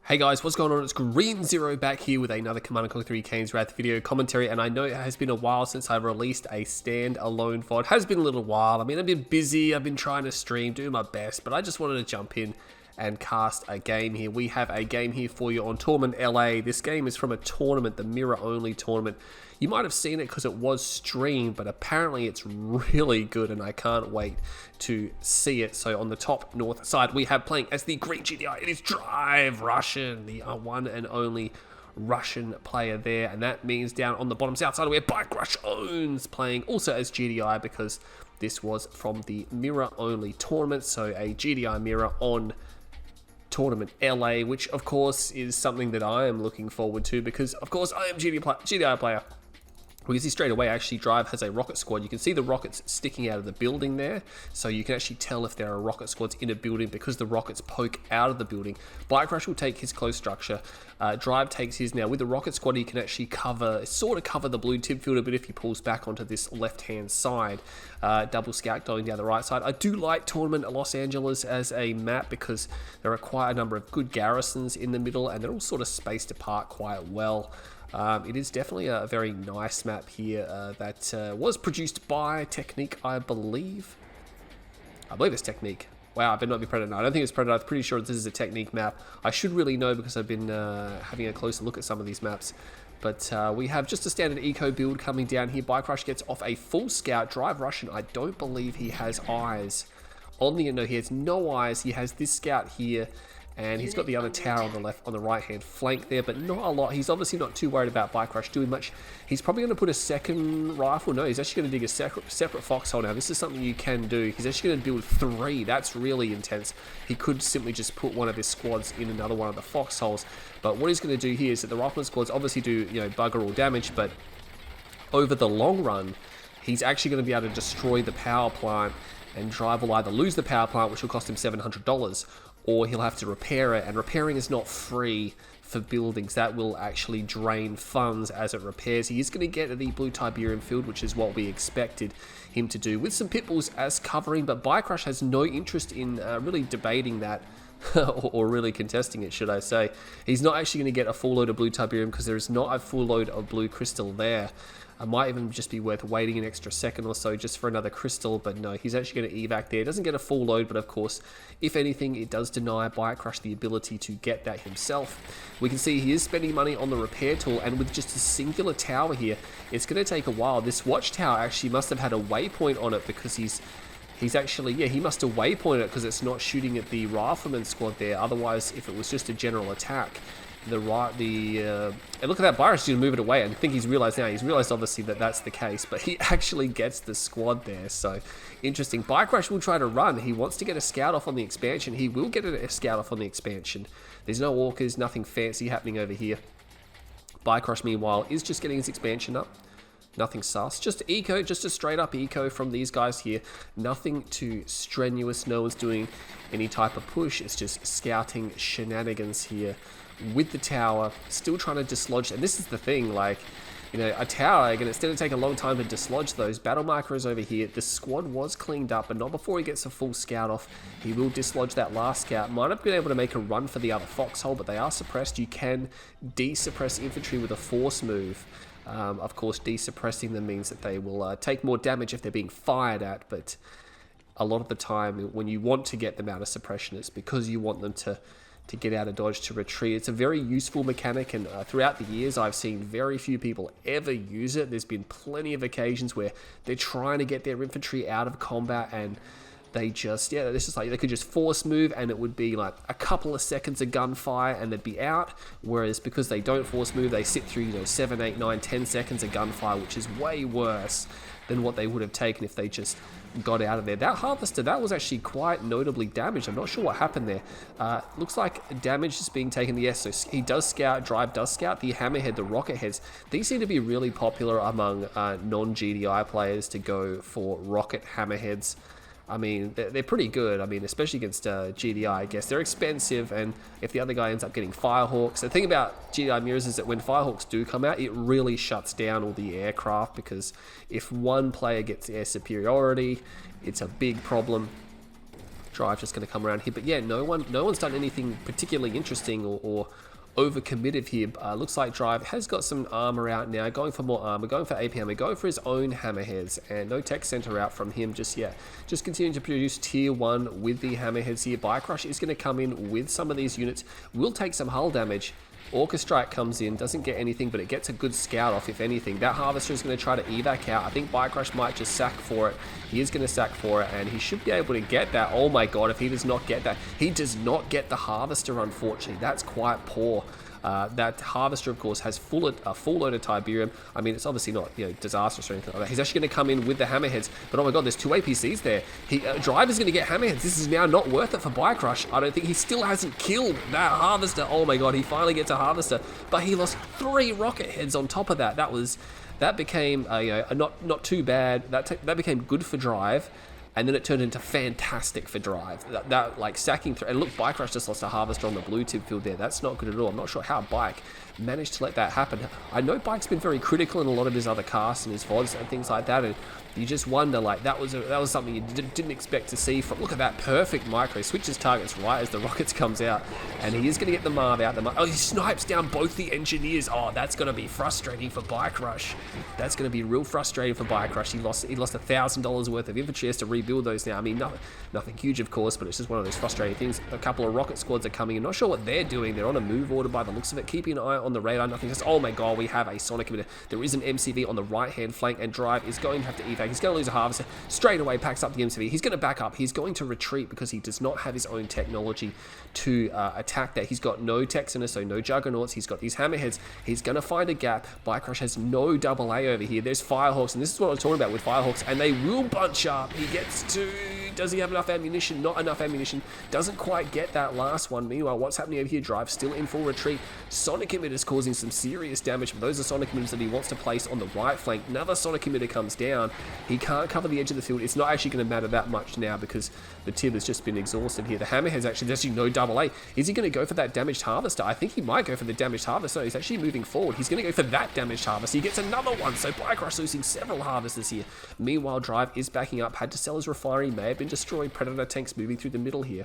Hey guys, what's going on? It's Green Zero back here with another Command & Conquer 3 Kane's Wrath video commentary, and I know it has been a while since I've released a standalone VOD. It has been a little while. I mean, I've been busy, I've been trying to stream, doing my best, but I just wanted to jump in and cast a game here. We have a game here for you on Tournament LA. This game is from a tournament, the mirror-only tournament. You might have seen it because it was streamed, but apparently it's really good and I can't wait to see it. So on the top north side, we have playing as the green GDI. It is BikeRushOwnz, the one and only Russian player there. And that means down on the bottom south side, we have BikeRushOwnz playing also as GDI because this was from the mirror-only tournament. So a GDI mirror on Tournament LA, which of course is something that I am looking forward to because of course I am GDI player. We can see straight away actually Drive has a rocket squad. You can see the rockets sticking out of the building there, so you can actually tell if there are rocket squads in a building because the rockets poke out of the building. BikeRush will take his close structure. Drive takes his. Now with the rocket squad he can actually sort of cover the blue tip field a bit if he pulls back onto this left hand side. Double scout going down the right side. I do like Tournament Los Angeles as a map because there are quite a number of good garrisons in the middle and they're all sort of spaced apart quite well. It is definitely a very nice map here that was produced by Technique, I believe. I believe it's Technique. Wow, I better not be Predator. No, I don't think it's Predator. I'm pretty sure this is a Technique map. I should really know because I've been having a closer look at some of these maps. But we have just a standard eco build coming down here. BikeRush gets off a full scout. Drive Russian, I don't believe he has eyes. No, he has no eyes. He has this scout here. And he's got the other tower on the left, on the right-hand flank there, but not a lot. He's obviously not too worried about BikeRush doing much. He's probably going to put a second rifle. No, he's actually going to dig a separate foxhole now. This is something you can do. He's actually going to build 3. That's really intense. He could simply just put one of his squads in another one of the foxholes. But what he's going to do here is that the rifleman squads obviously do, bugger all damage, but over the long run, he's actually going to be able to destroy the power plant, and Drive will either lose the power plant, which will cost him $700, or he'll have to repair it, and repairing is not free for buildings. That will actually drain funds as it repairs. He is going to get the blue Tiberium field, which is what we expected him to do, with some pitbulls as covering, but BikeRush has no interest in really debating that, or really contesting it, should I say. He's not actually going to get a full load of blue Tiberium because there is not a full load of blue crystal there. It might even just be worth waiting an extra second or so just for another crystal, but no, he's actually going to evac there. It doesn't get a full load, but of course, if anything, it does deny BikeRush the ability to get that himself. We can see he is spending money on the repair tool, and with just a singular tower here, it's going to take a while. This watchtower actually must have had a waypoint on it because he's actually, yeah, he must have waypointed it because it's not shooting at the rifleman squad there. Otherwise, if it was just a general attack, and look at that, BikeRush is going to move it away, and I think he's realized now. He's realized obviously that that's the case, but he actually gets the squad there. So interesting. BikeRush will try to run. He wants to get a scout off on the expansion. He will get a scout off on the expansion. There's no walkers, nothing fancy happening over here. BikeRush meanwhile is just getting his expansion up. Nothing sus, just eco, just a straight up eco from these guys here. Nothing too strenuous. No one's doing any type of push. It's just scouting shenanigans here with the tower, still trying to dislodge. And this is the thing, like, a tower, again, it's going to take a long time to dislodge those. Battle marker is over here. The squad was cleaned up, but not before he gets a full scout off. He will dislodge that last scout. Might have been able to make a run for the other foxhole, but they are suppressed. You can desuppress infantry with a force move. Of course, desuppressing them means that they will take more damage if they're being fired at, but a lot of the time when you want to get them out of suppression, it's because you want them to get out of dodge, to retreat. It's a very useful mechanic, and throughout the years I've seen very few people ever use it. There's been plenty of occasions where they're trying to get their infantry out of combat and they just, this is like, they could just force move and it would be like a couple of seconds of gunfire and they'd be out, whereas because they don't force move, they sit through 7, 8, 9, 10 seconds of gunfire, which is way worse than what they would have taken if they just got out of there. That harvester, that was actually quite notably damaged. I'm not sure what happened there. Looks like damage is being taken. Yes, so he does scout, Drive does scout. The hammerhead, the rocket heads, these seem to be really popular among non-GDI players to go for rocket hammerheads. I mean, they're pretty good. I mean, especially against GDI, I guess. They're expensive, and if the other guy ends up getting Firehawks... The thing about GDI mirrors is that when Firehawks do come out, it really shuts down all the aircraft, because if one player gets air superiority, it's a big problem. Drive just going to come around here. But yeah, no one's done anything particularly interesting or overcommitted here. Looks like Drive has got some armor out now, going for more armor, going for AP armor, going for his own hammerheads, and no tech center out from him just yet. Just continuing to produce tier 1 with the hammerheads here. BikeRush is going to come in with some of these units, will take some hull damage. Orchestrite comes in, doesn't get anything, but it gets a good scout off, if anything. That Harvester is going to try to evac out. I think BikeRush might just sack for it. He is going to sack for it, and he should be able to get that. Oh my god, if he does not get that. He does not get the Harvester, unfortunately. That's quite poor. That Harvester, of course, has a full load of Tiberium. I mean, it's obviously not, disastrous or anything like that. He's actually going to come in with the hammerheads, but oh my god, there's 2 APCs there. Drive is going to get hammerheads. This is now not worth it for BikeRush. I don't think he still hasn't killed that Harvester. Oh my god, he finally gets a Harvester, but he lost 3 rocket heads on top of that. That became not too bad. That became good for Drive. And then it turned into fantastic for Drive. That like sacking through. And look, BikeRush just lost a Harvester on the blue tip field there. That's not good at all. I'm not sure how Bike managed to let that happen. I know Bike's been very critical in a lot of his other casts and his VODs and things like that. And you just wonder, like, that was something you didn't expect to see. Look at that perfect micro. Switches targets right as the rockets comes out. And he is going to get the Marv out. Oh, he snipes down both the engineers. Oh, that's going to be frustrating for BikeRush. That's going to be real frustrating for BikeRush. He lost $1,000 worth of infantry. He has to rebuild those now. I mean, nothing huge, of course, but it's just one of those frustrating things. A couple of rocket squads are coming in. Not sure what they're doing. They're on a move order by the looks of it. Keeping an eye on the radar. Nothing. Just, oh my god, we have a Sonic emitter. There is an MCV on the right-hand flank, and Drive is going to have to evac. He's going to lose a Harvester. Straight away packs up the MCV. He's going to back up. He's going to retreat because he does not have his own technology to attack that. He's got no tech center, so no Juggernauts. He's got these hammerheads. He's going to find a gap. BikeRush has no double A over here. There's Firehawks, and this is what I was talking about with Firehawks, and they will bunch up. He gets to... Does he have enough ammunition? Not enough ammunition. Doesn't quite get that last one. Meanwhile, what's happening over here? Drive still in full retreat. Sonic emitters causing some serious damage, but those are Sonic emitters that he wants to place on the right flank. Another Sonic emitter comes down. He can't cover the edge of the field. It's not actually going to matter that much now because the Tib has just been exhausted here. The Hammerhead's there's actually no double A. Is he going to go for that damaged Harvester? I think he might go for the damaged Harvester. No, he's actually moving forward. He's going to go for that damaged Harvester. He gets another one, so BikeRush losing several Harvesters here. Meanwhile, Drive is backing up. Had to sell his refinery. May have been destroyed. Predator tanks moving through the middle here.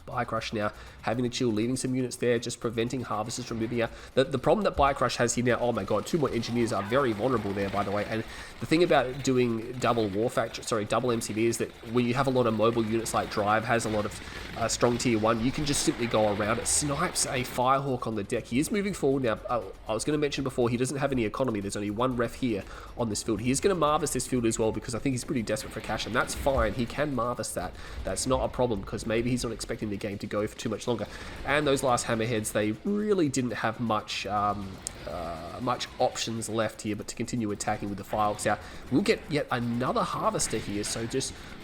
BikeRush now having to chill, leaving some units there, just preventing Harvesters from moving out. The problem that BikeRush has here now, oh my god, 2 more engineers are very vulnerable there, by the way. And the thing about doing double MCV is that when you have a lot of mobile units like Drive, has a lot of strong tier 1, you can just simply go around it. Snipes a Firehawk on the deck. He is moving forward now. I was going to mention before, he doesn't have any economy. There's only 1 ref here on this field. He is going to Marvis this field as well because I think he's pretty desperate for cash, and that's fine. He can Marvis that. That's not a problem because maybe he's not expecting the game to go for too much longer. And those last Hammerheads, they really didn't have much options left here but to continue attacking with the Firehawks out. We'll get yet another Harvester here, so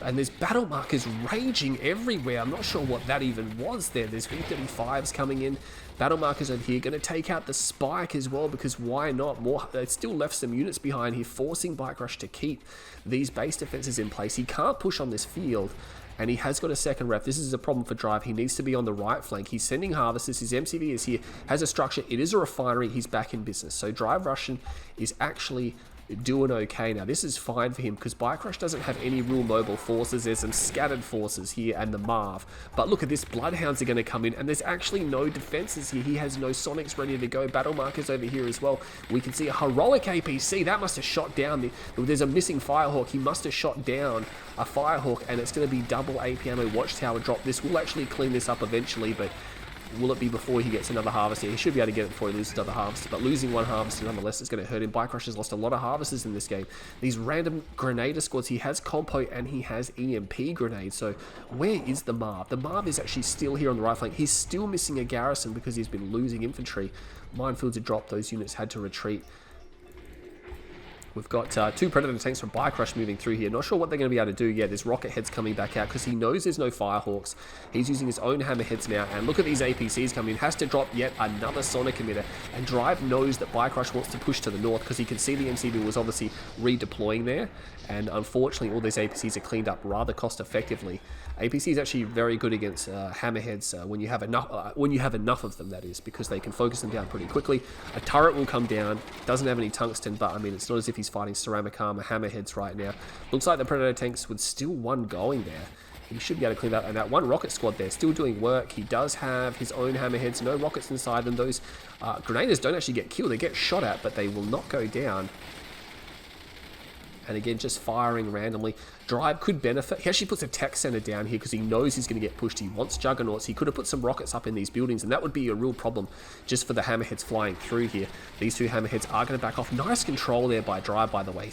and there's battle markers raging everywhere. I'm not sure what that even was there. There's V35s coming in. Battle markers over here, going to take out the Spike as well, because why not? They still left some units behind here, forcing BikeRush to keep these base defenses in place. He can't push on this field, and he has got a second ref. This is a problem for Drive. He needs to be on the right flank. He's sending Harvesters. His MCV is here, has a structure. It is a refinery. He's back in business. So Drive Russian is actually doing okay now. This is fine for him because BikeRush doesn't have any real mobile forces. There's some scattered forces here and the Marv. But look at this, Bloodhounds are going to come in, and there's actually no defenses here. He has no Sonics ready to go. Battle markers over here as well. We can see a heroic APC. That must have shot down there's a missing Firehawk. He must have shot down a Firehawk, and it's going to be double AP ammo watchtower drop. This will actually clean this up eventually, but will it be before he gets another Harvester? He should be able to get it before he loses another Harvester, but losing 1 Harvester nonetheless is going to hurt him. BikeRush has lost a lot of Harvesters in this game. These random Grenader squads, he has Compo and he has EMP grenades, so where is the Marv? The Marv is actually still here on the right flank. He's still missing a garrison because he's been losing infantry. Minefields are dropped. Those units had to retreat. We've got 2 Predator tanks from BikeRush moving through here. Not sure what they're going to be able to do. Yeah, there's rocket heads coming back out because he knows there's no Firehawks. He's using his own hammerheads now. And look at these APCs coming in. Has to drop yet another Sonic emitter. And Drive knows that BikeRush wants to push to the north because he can see the MCV was obviously redeploying there. And unfortunately, all these APCs are cleaned up rather cost effectively. APC is actually very good against hammerheads when you have enough of them, that is, because they can focus them down pretty quickly. A turret will come down. Doesn't have any tungsten, but I mean, it's not as if he's fighting ceramic armor hammerheads right now. Looks like the Predator tanks with still 1 going there. he should be able to clean that. And that one rocket squad there still doing work. He does have his own hammerheads, no rockets inside them. Those grenadiers don't actually get killed. They get shot at, but they will not go down. And again, just firing randomly. Drive could benefit. He actually puts a tech center down here because he knows he's going to get pushed. He wants juggernauts. He could have put some rockets up in these buildings, and that would be a real problem just for the hammerheads flying through here. These two hammerheads are going to back off. Nice control there by Drive, by the way.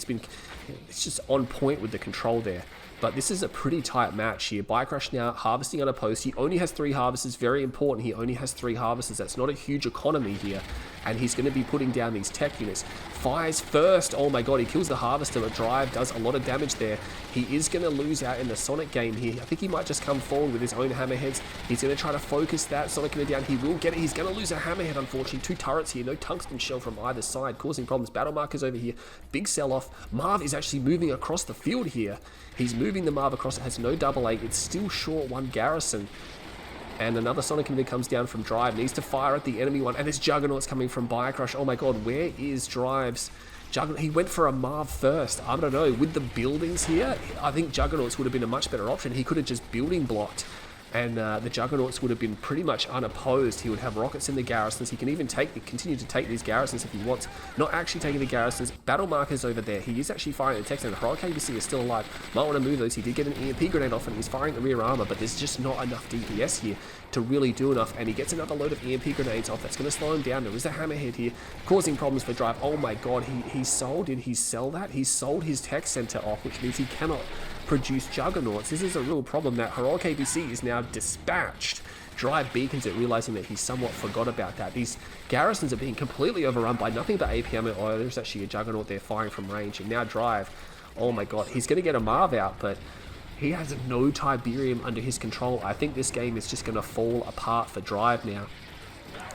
It's just on point with the control there. But this is a pretty tight match here. BikeRush now harvesting unopposed. He only has 3 harvesters. Very important. He only has 3 harvesters. That's not a huge economy here. And he's going to be putting down these tech units. Fires first. Oh my god, he kills the harvester, but Drive does a lot of damage there. He is going to lose out in the Sonic game here. I think he might just come forward with his own hammerheads. He's going to try to focus that. Sonic going down. He will get it. He's going to lose a hammerhead, unfortunately. 2 turrets here. No tungsten shell from either side, causing problems. Battle markers over here. Big sell-off. Marv is actually moving across the field here. He's moving the Marv across. It has no double A. It's still short 1 garrison. And another Sonic Invader comes down from Drive. Needs to fire at the enemy one. And there's Juggernauts coming from BikeRush. Oh my god, where is Drive's Juggernaut? He went for a Marv first. I don't know. With the buildings here, I think Juggernauts would have been a much better option. He could have just building blocked. And the Juggernauts would have been pretty much unopposed. He would have rockets in the garrisons. He can even continue to take these garrisons if he wants. Not actually taking the garrisons. Battle markers over there. He is actually firing the text, and the Heroic ABC is still alive. Might want to move those. He did get an EMP grenade off, and he's firing the rear armor, but there's just not enough DPS here to really do enough. And he gets another load of EMP grenades off. That's going to slow him down. There is a hammerhead here, causing problems for Drive. Oh my god, he sold. Did he sell that? He sold his tech center off, which means he cannot produce Juggernauts. This is a real problem. That Heroic ABC is now dispatched. Drive beacons it, realizing that he somewhat forgot about that. These garrisons are being completely overrun by nothing but APM. Oh, there's actually a Juggernaut there firing from range. And now Drive, oh my god, he's going to get a Marv out, but he has no Tiberium under his control. I think this game is just going to fall apart for Drive now.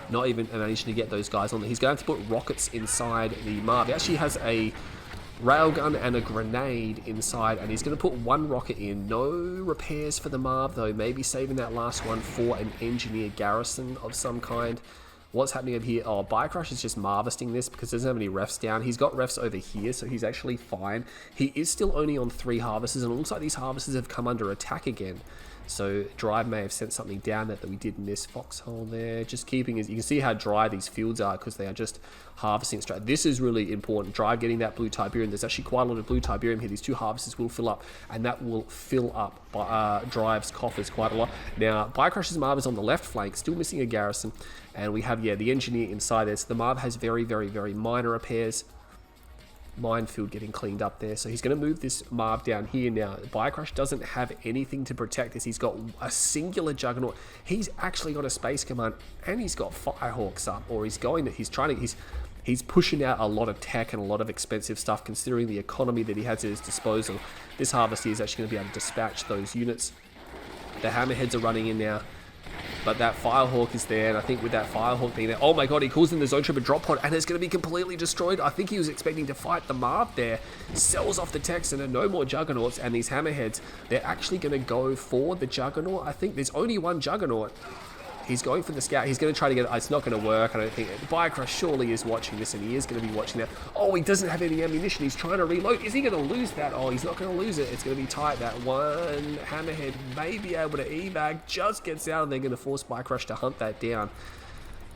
Not even managing to get those guys on there. He's going to put rockets inside the Marv. He actually has a railgun and a grenade inside, and he's going to put 1 rocket in. No repairs for the Marv though. Maybe saving that last one for an engineer garrison of some kind. What's happening over here? Oh, BikeRush is just Marvesting this because he doesn't have any refs down. He's got refs over here, so he's actually fine. He is still only on 3 harvesters, and it looks like these harvesters have come under attack again. So Drive may have sent something down that we did miss. Foxhole there. Just keeping his... You can see how dry these fields are because they are just harvesting straight. This is really important. Drive getting that blue Tiberium. There's actually quite a lot of blue Tiberium here. These 2 harvesters will fill up, and that will fill up Drive's coffers quite a lot. Now, BikeRush's Marv is on the left flank, still missing a garrison. And we have, yeah, the engineer inside there. So the Marv has very, very, very minor repairs. Minefield getting cleaned up there, so he's going to move this Marv down here now. BikeRush doesn't have anything to protect this. He's got a singular Juggernaut. He's actually got a Space Command, and he's got Firehawks up, or he's pushing out a lot of tech and a lot of expensive stuff considering the economy that he has at his disposal. This harvester is actually going to be able to dispatch those units. The hammerheads are running in now, but that Firehawk is there, and I think with that Firehawk being there, oh my god, he calls in the Zone Trooper drop pod, and it's going to be completely destroyed. I think he was expecting to fight the Marv there, sells off the tech center, no more Juggernauts, and these hammerheads, they're actually going to go for the Juggernaut. I think there's only 1 Juggernaut. He's going for the scout. He's going to try to get it. It's not going to work, I don't think. BikeRush surely is watching this, and he is going to be watching that. Oh, he doesn't have any ammunition. He's trying to reload. Is he going to lose that? Oh, he's not going to lose it. It's going to be tight. That 1 hammerhead may be able to evac. Just gets out, and they're going to force BikeRush to hunt that down.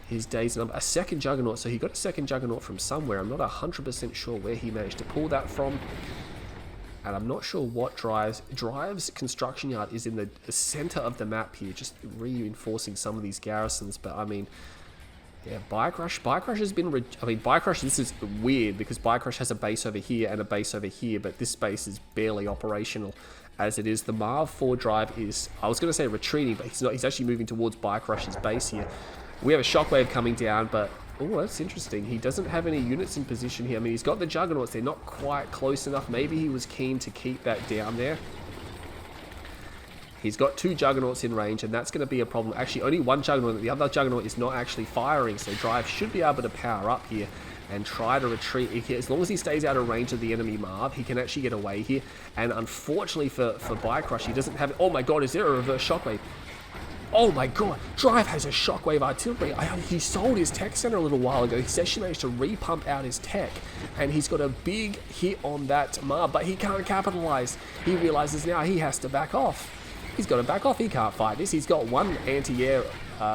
His days number. A second Juggernaut. So he got a second Juggernaut from somewhere. I'm not 100% sure where he managed to pull that from. And I'm not sure what Drive's construction yard is in the center of the map here, just reinforcing some of these garrisons. But I mean, yeah, BikeRush has been, BikeRush, this is weird because BikeRush has a base over here and a base over here, but this base is barely operational as it is. The Marv 4 Drive is, I was going to say retreating, but he's not. He's actually moving towards BikeRush's base here. We have a shockwave coming down, but oh, that's interesting. He doesn't have any units in position here. I mean, he's got the Juggernauts. They're not quite close enough. Maybe he was keen to keep that down there. He's got 2 Juggernauts in range, and that's going to be a problem. Actually, only 1 Juggernaut. The other Juggernaut is not actually firing, so Drive should be able to power up here and try to retreat. As long as he stays out of range of the enemy Marv, he can actually get away here. And unfortunately for BikeRush, he doesn't have it. Oh my god, is there a reverse shockwave? Oh my god, Drive has a shockwave artillery. He sold his tech center a little while ago. He's actually managed to repump out his tech, and he's got a big hit on that Marv, but he can't capitalize. He realizes now he has to back off. He's got to back off. He can't fight this. He's got one anti-air.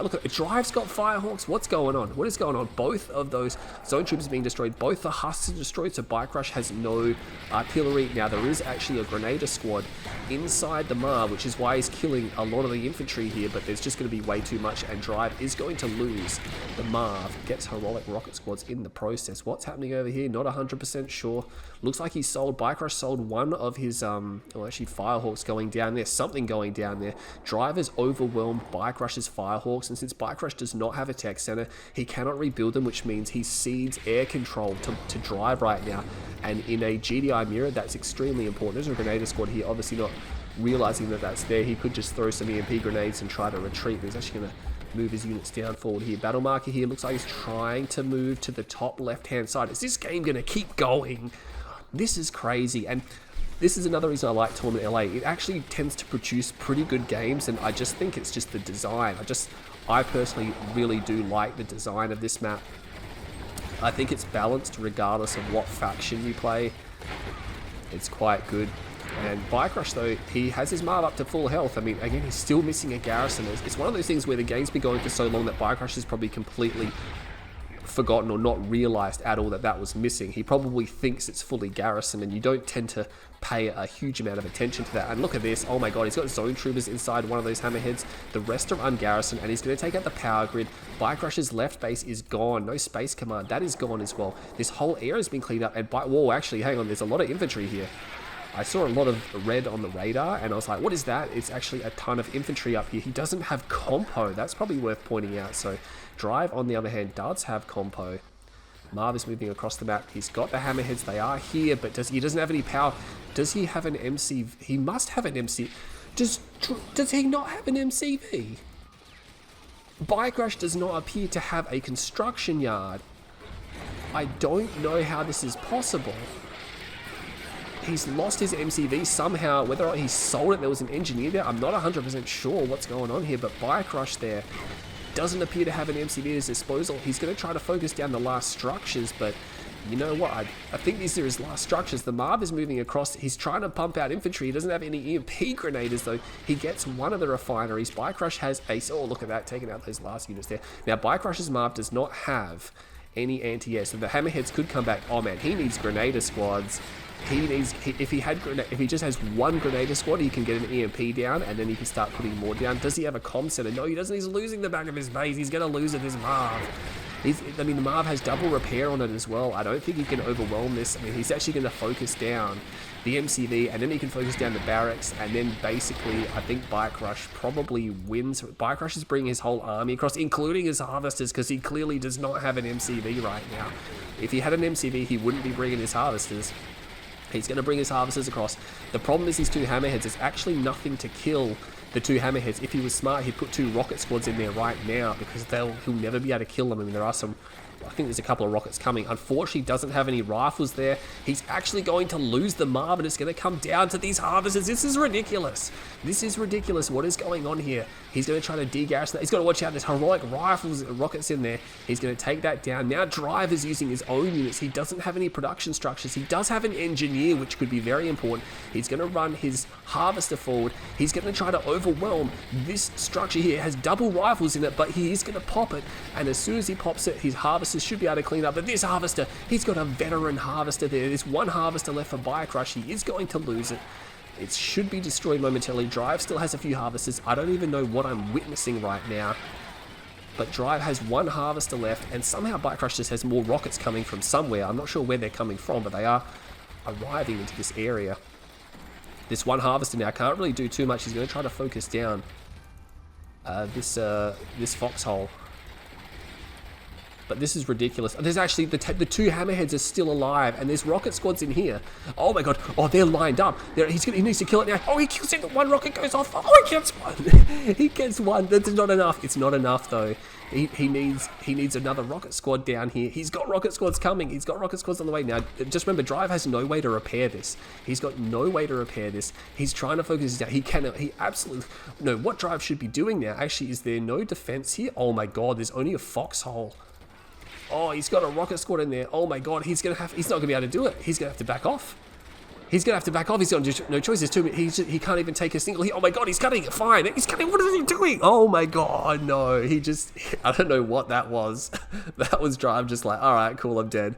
Look, at Drive's got Firehawks. What's going on? What is going on? Both of those zone troopers being destroyed. Both the husks are destroyed, so BikeRush has no artillery. Now, there is actually a Grenadier squad inside the Marv, which is why he's killing a lot of the infantry here, but there's just going to be way too much, and Drive is going to lose. The Marv gets heroic rocket squads in the process. What's happening over here? Not 100% sure. Looks like he sold, BikeRush sold one of his, well, actually Firehawks going down there. Something going down there. Drive has overwhelmed BikeRush's Firehawks, and since BikeRush does not have a tech center, he cannot rebuild them, which means he cedes air control to Drive right now. And in a GDI mirror, that's extremely important. There's a Grenadier squad here, obviously not realizing that that's there. He could just throw some EMP grenades and try to retreat, but he's actually going to move his units down forward here. Battle marker here looks like he's trying to move to the top left-hand side. Is this game going to keep going? This is crazy, and this is another reason I like Tournament LA. It actually tends to produce pretty good games, and I just think it's just the design. I personally really do like the design of this map. I think it's balanced regardless of what faction you play. It's quite good. And BikeRush, though, he has his Marv up to full health. I mean, again, he's still missing a garrison. It's one of those things where the game's been going for so long that BikeRush is probably completely forgotten or not realized at all that that was missing. He probably thinks it's fully garrisoned, and you don't tend to pay a huge amount of attention to that. And look at this. Oh my god, he's got zone troopers inside one of those hammerheads. The rest are ungarrisoned, and he's going to take out the power grid. BikeRush's left base is gone. No space command. That is gone as well. This whole area has been cleaned up, and whoa, actually, hang on. There's a lot of infantry here. I saw a lot of red on the radar, and I was like, what is that? It's actually a ton of infantry up here. He doesn't have compo. That's probably worth pointing out. So Drive, on the other hand, does have compo. Marv is moving across the map. He's got the hammerheads. They are here, but he doesn't have any power. Does he have an MC? He must have an MC. Does he not have an MCV? BikeRush does not appear to have a construction yard. I don't know how this is possible. He's lost his MCV somehow. Whether or not he sold it, there was an engineer there. I'm not 100% sure what's going on here, but BikeRush there doesn't appear to have an MCV at his disposal. He's going to try to focus down the last structures, but you know what? I think these are his last structures. The Marv is moving across. He's trying to pump out infantry. He doesn't have any EMP grenades, though. He gets one of the refineries. BikeRush has ace. Oh, look at that, taking out those last units there. Now, BikeRush's Marv does not have any anti-air, so the hammerheads could come back. Oh man, he needs Grenadier squads. If he just has one Grenadier squad, he can get an EMP down, and then he can start putting more down. Does he have a comm center? No, he doesn't. He's losing the back of his base. He's going to lose it, this Marv. I mean, the Marv has double repair on it as well. I don't think he can overwhelm this. I mean, he's actually going to focus down the MCV, and then he can focus down the barracks, and then basically, I think BikeRush probably wins. BikeRush is bringing his whole army across, including his harvesters, because he clearly does not have an MCV right now. If he had an MCV, he wouldn't be bringing his harvesters. He's going to bring his harvesters across. The problem is these two hammerheads. There's actually nothing to kill the two hammerheads. If he was smart, he'd put two rocket squads in there right now, because he'll never be able to kill them. I mean, there are some... I think there's a couple of rockets coming. Unfortunately, doesn't have any rifles there. He's actually going to lose the Marv, and it's going to come down to these harvesters. This is ridiculous. This is ridiculous. What is going on here? He's going to try to de-garrison that. He's got to watch out. There's heroic rifles, rockets in there. He's going to take that down. Now Drive is using his own units. He doesn't have any production structures. He does have an engineer, which could be very important. He's going to run his harvester forward. He's going to try to overwhelm this structure here. It has double rifles in it, but he is going to pop it. And as soon as he pops it, his harvester should be able to clean up. But this harvester, he's got a veteran harvester there. There's one harvester left for BikeRush. He is going to lose it. It should be destroyed momentarily. Drive still has a few harvesters. I don't even know what I'm witnessing right now. But Drive has one harvester left, and somehow BikeRush just has more rockets coming from somewhere. I'm not sure where they're coming from, but they are arriving into this area. This one harvester now can't really do too much. He's going to try to focus down this foxhole. But this is ridiculous. There's actually, the two hammerheads are still alive, and there's rocket squads in here. Oh my god. Oh, they're lined up. He needs to kill it now. Oh, he kills it. One rocket goes off. Oh, he gets one. He gets one. That's not enough. It's not enough, though. He needs another rocket squad down here. He's got rocket squads coming. He's got rocket squads on the way. Now, just remember, Drive has no way to repair this. He's got no way to repair this. He's trying to focus down. He absolutely... No, what Drive should be doing now, actually, is there no defense here? Oh my god, there's only a foxhole. Oh, he's got a rocket squad in there. Oh my god, he's not gonna be able to do it. He's gonna have to back off. He's going to have to back off. He's got no choice. There's 2 minutes. He can't even take a single hit. Oh my God, he's cutting it fine. He's cutting. What is he doing? Oh my God, no. I don't know what that was. That was dry. I'm just like, all right, cool, I'm dead.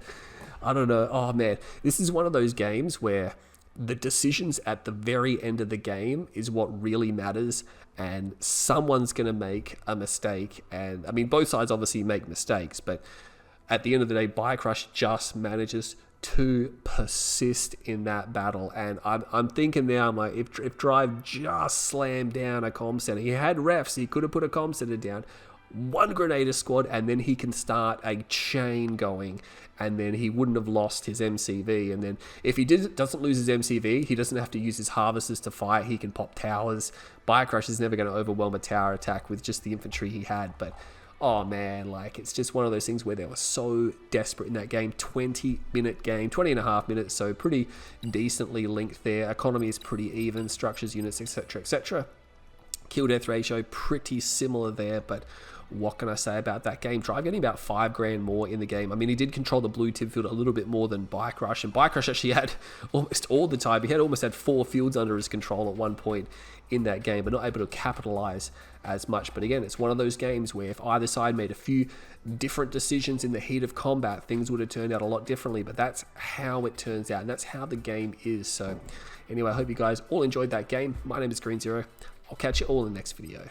I don't know. Oh man, this is one of those games where the decisions at the very end of the game is what really matters, and someone's going to make a mistake. And I mean, both sides obviously make mistakes, but at the end of the day, BikeRush just manages to persist in that battle. And I'm thinking now, I'm like, if Drive just slammed down a comm center, he had refs, he could have put a comm center down, one Grenadier squad, and then he can start a chain going, and then he wouldn't have lost his MCV. And then if he doesn't lose his MCV, he doesn't have to use his harvesters to fight. He can pop towers. BikeRush is never going to overwhelm a tower attack with just the infantry he had. But oh man, like, it's just one of those things where they were so desperate in that game. 20-minute game, 20.5 minutes, so pretty decently linked there. Economy is pretty even, structures, units, etc, etc. Kill death ratio pretty similar there, but what can I say about that game? Drive getting about 5 grand more in the game. I mean, he did control the blue tip field a little bit more than BikeRush, and BikeRush actually had almost all the time. He almost had 4 fields under his control at one point in that game, but not able to capitalize as much. But again, it's one of those games where if either side made a few different decisions in the heat of combat, things would have turned out a lot differently. But that's how it turns out, and that's how the game is. So anyway, I hope you guys all enjoyed that game. My name is Green Zero. I'll catch you all in the next video.